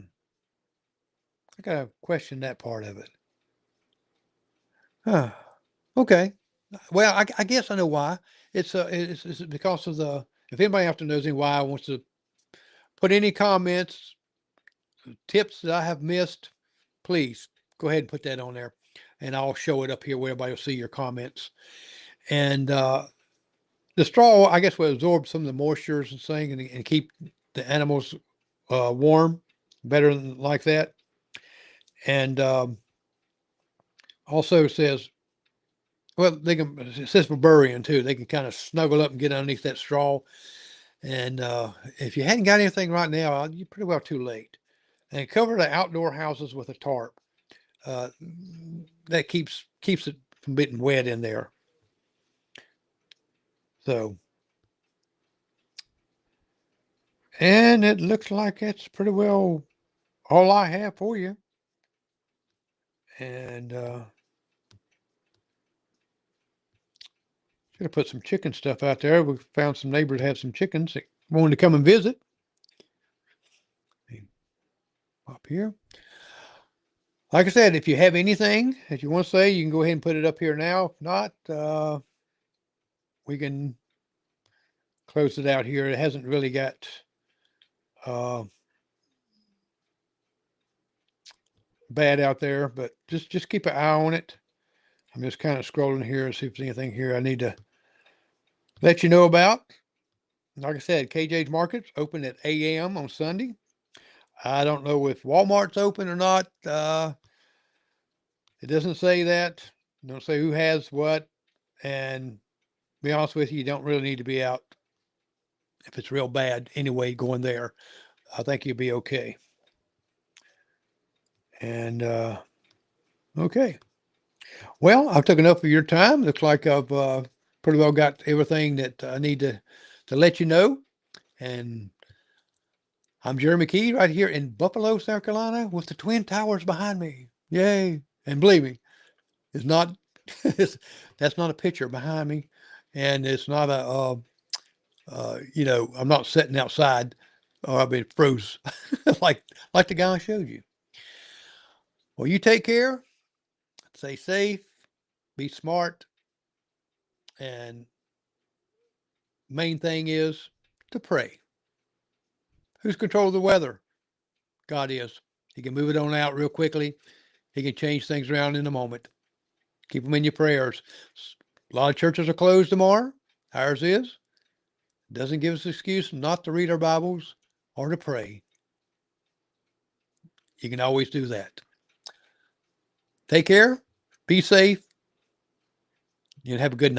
I gotta question that part of it. Huh. Okay. Well, I guess I know why. It's because of the. If anybody out there knows any why wants to put any comments, tips that I have missed, please go ahead and put that on there, and I'll show it up here where everybody will see your comments. And the straw, I guess, will absorb some of the moistures and thing, and keep the animals warm better than like that. And also says, well, they can. It says for burying too. They can kind of snuggle up and get underneath that straw. And if you hadn't got anything right now, you're pretty well too late. And cover the outdoor houses with a tarp. Uh, that keeps it from getting wet in there. So, and it looks like that's pretty well all I have for you. And should have put some chicken stuff out there. We found some neighbors had some chickens that wanted to come and visit. Up here. Like I said, if you have anything that you want to say, you can go ahead and put it up here now. If not, we can close it out here. It hasn't really got uh, bad out there, but just keep an eye on it. I'm just kind of scrolling here and see if there's anything here I need to let you know about. Like I said, KJ's Market's open at 8 a.m. on Sunday. I don't know if Walmart's open or not. It doesn't say that. It don't say who has what. And to be honest with you don't really need to be out if it's real bad anyway going there. I think you'll be okay. And okay. Well, I've took enough of your time. Looks like I've pretty well got everything that I need to let you know. And I'm Jerry McKee right here in Buffalo, South Carolina, with the Twin Towers behind me. Yay! And believe me, it's not that's not a picture behind me, and it's not I'm not sitting outside or I've been froze like the guy I showed you. Well, you take care, stay safe, be smart, and main thing is to pray. Who's control the weather? God is. He can move it on out real quickly. He can change things around in a moment. Keep them in your prayers. A lot of churches are closed tomorrow. Ours is. Doesn't give us an excuse not to read our Bibles or to pray. You can always do that. Take care. Be safe. And have a good night.